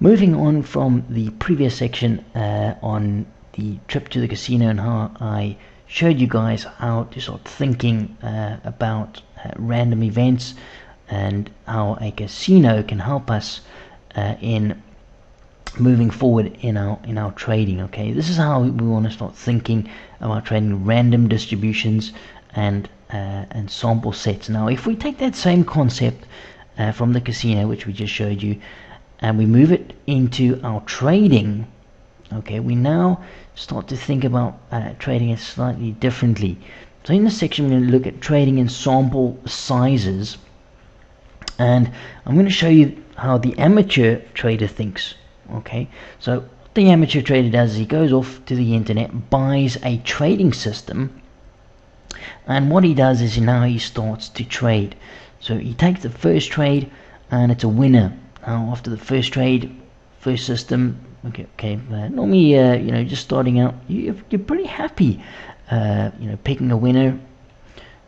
moving on from the previous section on the trip to the casino and how I showed you guys how to start thinking about random events and how a casino can help us in moving forward in our trading. Okay, this is how we want to start thinking about trading random distributions and sample sets. Now, if we take that same concept from the casino, which we just showed you, and we move it into our trading, okay, we now start to think about trading it slightly differently. So in this section, we're going to look at trading in sample sizes, and I'm going to show you how the amateur trader thinks. Okay, so what the amateur trader does is he goes off to the internet, buys a trading system, and what he does is now he starts to trade. So he takes the first trade, and it's a winner. Now, after the first trade, first system, normally, just starting out, you're pretty happy, picking a winner.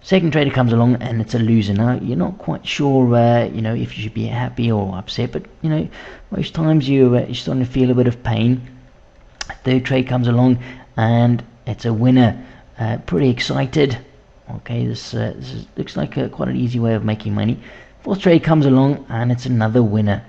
Second trader comes along and it's a loser. Now, you're not quite sure, if you should be happy or upset, but, most times you're starting to feel a bit of pain. Third trade comes along and it's a winner. Pretty excited. Okay, this looks like quite an easy way of making money. Fourth trade comes along and it's another winner.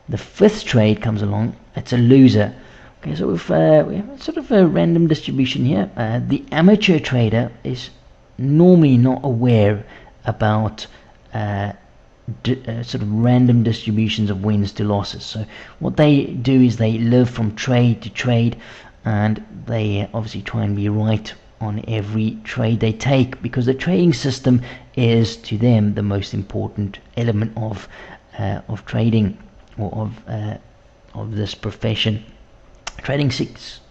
The fifth trade comes along, it's a loser. Okay, so we have sort of a random distribution here. The amateur trader is normally not aware about sort of random distributions of wins to losses. So what they do is they live from trade to trade, and they obviously try and be right on every trade they take, because the trading system is to them the most important element of trading, or of this profession. Trade 6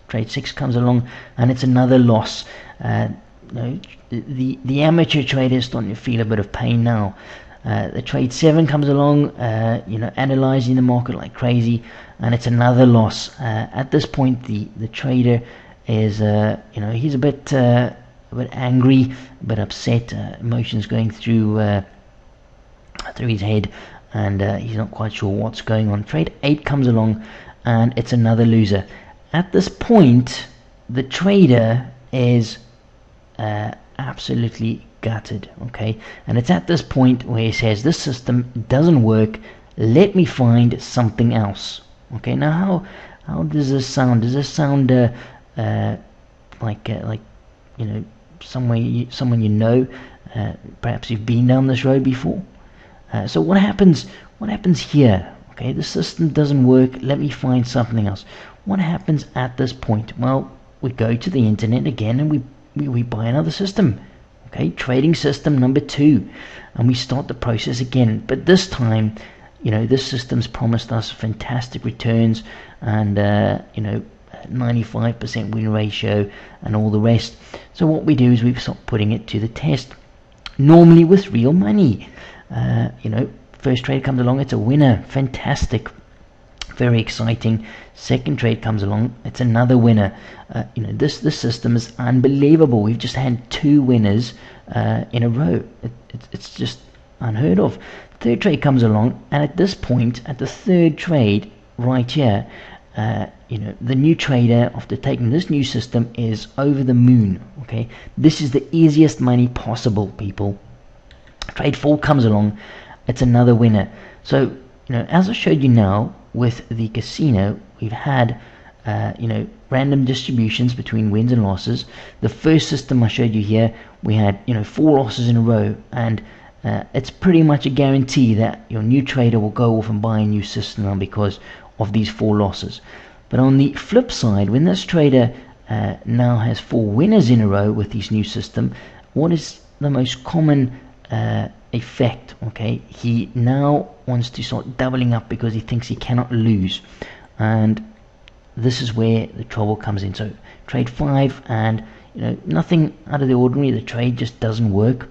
comes along and it's another loss. The amateur trader is starting to feel a bit of pain now. The trade 7 comes along, analyzing the market like crazy, and it's another loss. At this point, the trader is he's a bit angry, a bit upset, emotions going through his head, and he's not quite sure what's going on. Trade 8 comes along and it's another loser. At this point, the trader is absolutely gutted. Okay, and it's at this point where he says, this system doesn't work, let me find something else. Okay, now how does this sound? Does this sound like someone perhaps you've been down this road before? So what happens here? Okay, the system doesn't work, let me find something else. What happens at this point? Well, we go to the internet again and we buy another system. Okay, trading system number 2, and we start the process again. But this time, this system's promised us fantastic returns and 95% win ratio and all the rest. So what we do is we start putting it to the test, normally with real money. First trade comes along, it's a winner, fantastic, very exciting. Second trade comes along, it's another winner. This system is unbelievable. We've just had 2 winners in a row. It's just unheard of. Third trade comes along, and at this point, at the third trade right here, the new trader, after taking this new system, is over the moon. Okay, this is the easiest money possible, people. Trade 4 comes along, it's another winner. So as I showed you now with the casino, we've had random distributions between wins and losses. The first system I showed you here, we had 4 losses in a row, and it's pretty much a guarantee that your new trader will go off and buy a new system now because of these 4 losses. But on the flip side, when this trader now has 4 winners in a row with his new system, what is the most common effect? Okay, he now wants to start doubling up because he thinks he cannot lose, and this is where the trouble comes in. So trade 5, and nothing out of the ordinary, the trade just doesn't work,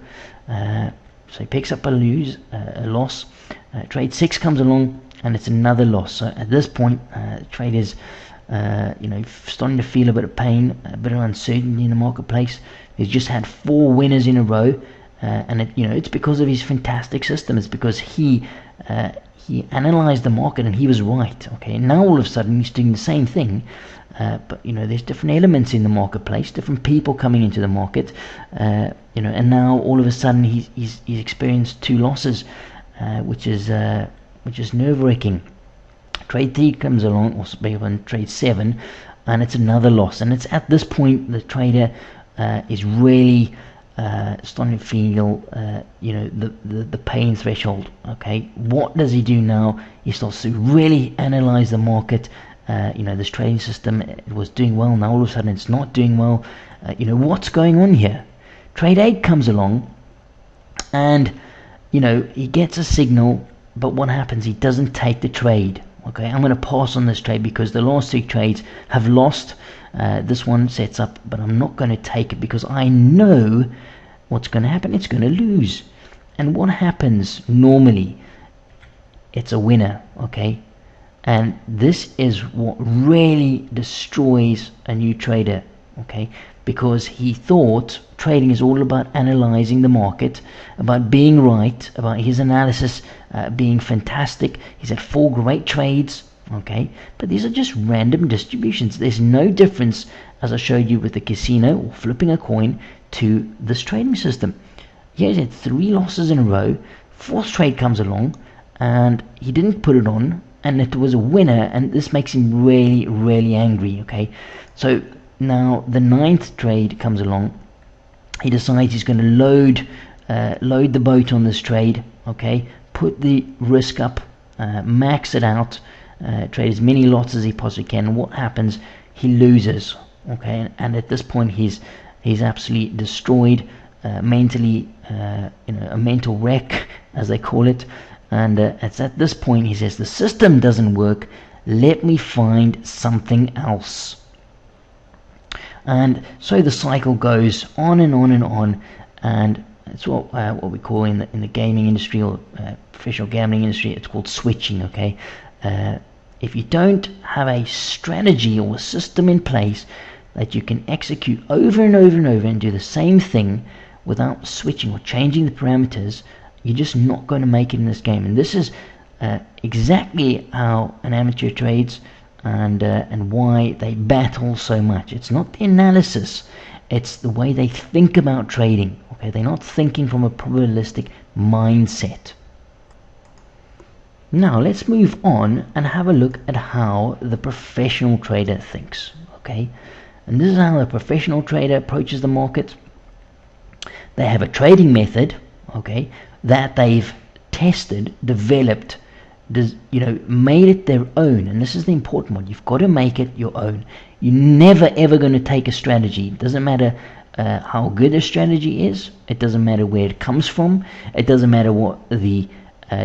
so he picks up a loss. Trade 6 comes along and it's another loss. So at this point, the trade is starting to feel a bit of pain, a bit of uncertainty in the marketplace. He's just had 4 winners in a row, and it's because of his fantastic system. It's because he he analyzed the market and he was right. Okay, now all of a sudden he's doing the same thing, but there's different elements in the marketplace, different people coming into the market, and now all of a sudden he's experienced 2 losses, which is nerve-wracking. Trade 3 comes along, or even trade 7, and it's another loss. And it's at this point the trader is really starting to feel the pain threshold. Okay, what does he do now? He starts to really analyze the market. This trading system, it was doing well, now all of a sudden it's not doing well. What's going on here? Trade 8 comes along, and he gets a signal, but what happens? He doesn't take the trade. Okay, I'm going to pass on this trade because the last 3 trades have lost. This one sets up, but I'm not going to take it because I know what's going to happen. It's going to lose. And what happens normally? It's a winner. Okay, and this is what really destroys a new trader. Okay, because he thought trading is all about analyzing the market, about being right, about his analysis being fantastic. He's had 4 great trades, okay, but these are just random distributions. There's no difference, as I showed you with the casino or flipping a coin, to this trading system. He's had 3 losses in a row. 4th trade comes along and he didn't put it on, and it was a winner, and this makes him really, really angry. Okay, so now the 9th trade comes along. He decides he's going to load the boat on this trade. Okay, put the risk up, max it out, trade as many lots as he possibly can. And what happens? He loses. Okay, and at this point he's absolutely destroyed, mentally, a mental wreck, as they call it. And it's at this point he says, the system doesn't work, let me find something else. And so the cycle goes on and on and on, and it's what we call in the gaming industry or professional gambling industry, it's called switching. Okay, if you don't have a strategy or a system in place that you can execute over and over and over and do the same thing without switching or changing the parameters, you're just not going to make it in this game. And this is exactly how an amateur trades, and why they battle so much. It's not the analysis, it's the way they think about trading. Okay, they're not thinking from a probabilistic mindset. Now let's move on and have a look at how the professional trader thinks. Okay, and this is how the professional trader approaches the market. They have a trading method, okay, that they've tested, developed, made it their own. And this is the important one. You've got to make it your own. You're never ever going to take a strategy. It doesn't matter how good a strategy is. It doesn't matter where it comes from. It doesn't matter what the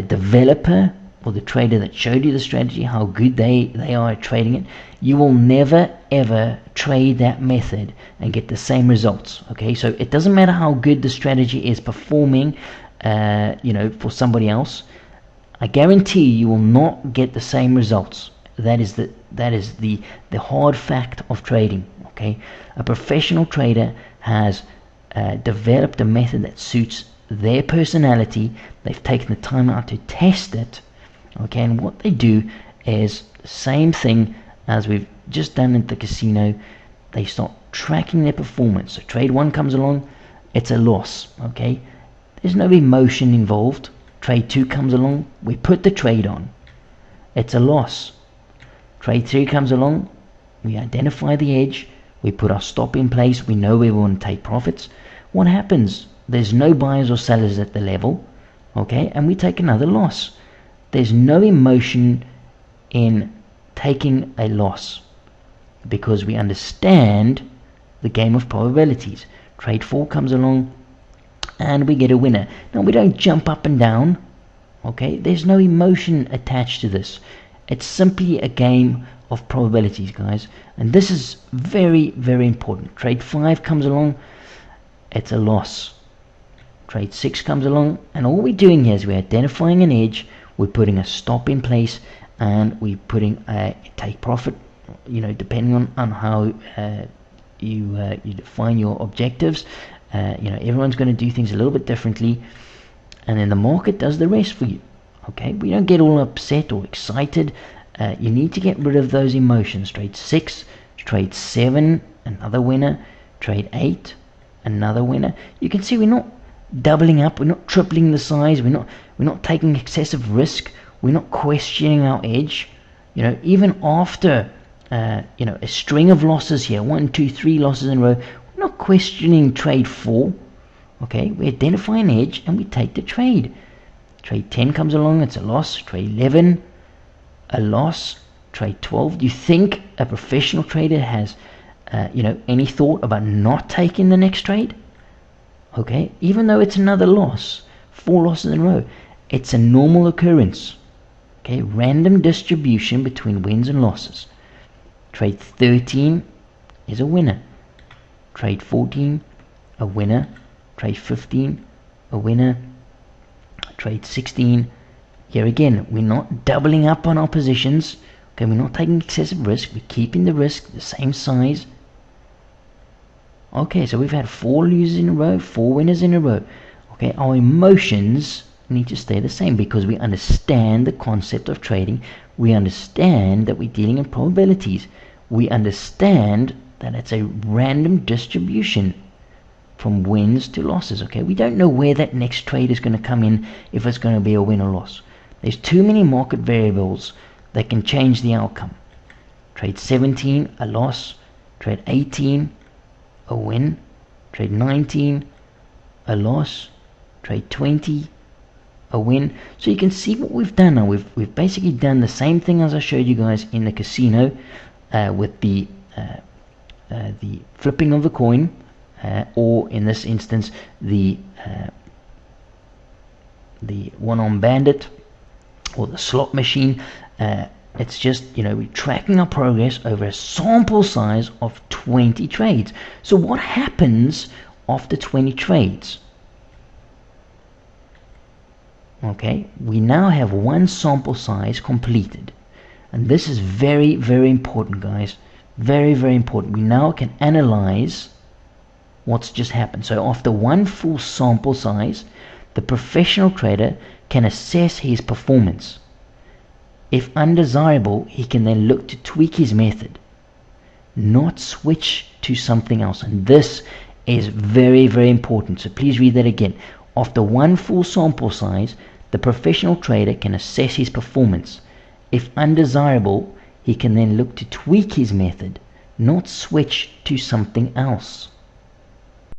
developer or the trader that showed you the strategy, how good they are at trading it. You will never ever trade that method and get the same results. Okay, so it doesn't matter how good the strategy is performing for somebody else. I guarantee you will not get the same results. That is the hard fact of trading. Okay, a professional trader has developed a method that suits their personality. They've taken the time out to test it. Okay, and what they do is the same thing as we've just done at the casino. They start tracking their performance. So trade 1 comes along, it's a loss. Okay, there's no emotion involved. Trade 2 comes along, we put the trade on, it's a loss. Trade 3 comes along, we identify the edge, we put our stop in place, we know we want to take profits. What happens? There's no buyers or sellers at the level, okay, and we take another loss. There's no emotion in taking a loss because we understand the game of probabilities. Trade 4 comes along and we get a winner. Now we don't jump up and down, okay, there's no emotion attached to this. It's simply a game of probabilities, guys, and this is very, very important. Trade 5 comes along, it's a loss. Trade 6 comes along, and all we're doing here is we're identifying an edge, we're putting a stop in place, and we're putting a take profit, depending on how you define your objectives. Everyone's going to do things a little bit differently, and then the market does the rest for you. Okay, we don't get all upset or excited. You need to get rid of those emotions. Trade 6, trade 7, another winner. Trade 8, another winner. You can see we're not doubling up, we're not tripling the size, we're not taking excessive risk, we're not questioning our edge. Even after a string of losses here, 1, 2, 3 losses in a row, we're not questioning trade 4. Okay, we identify an edge and we take the trade. Trade 10 comes along, it's a loss. Trade 11, a loss. Trade 12. Do you think a professional trader has any thought about not taking the next trade? Okay, even though it's another loss, 4 losses in a row, it's a normal occurrence. Okay, random distribution between wins and losses. Trade 13 is a winner. Trade 14, a winner. Trade 15, a winner. Trade 16, here again, we're not doubling up on our positions. Okay, we're not taking excessive risk, we're keeping the risk the same size. Okay, so we've had 4 losers in a row, 4 winners in a row. Okay, our emotions need to stay the same because we understand the concept of trading. We understand that we're dealing in probabilities. We understand that it's a random distribution from wins to losses. Okay, we don't know where that next trade is going to come in, if it's going to be a win or loss. There's too many market variables that can change the outcome. Trade 17, a loss. Trade 18, a win. Trade 19, a loss. Trade 20, a win. So you can see what we've done now. We've basically done the same thing as I showed you guys in the casino with the flipping of the coin, or in this instance the one-armed bandit or the slot machine. It's just, we're tracking our progress over a sample size of 20 trades. So what happens after 20 trades? Okay, we now have one sample size completed, and this is very, very important, guys. Very, very important. We now can analyze what's just happened. So after one full sample size, the professional trader can assess his performance. If undesirable, he can then look to tweak his method, not switch to something else. And this is very, very important. So please read that again. After one full sample size, the professional trader can assess his performance. If undesirable, he can then look to tweak his method, not switch to something else.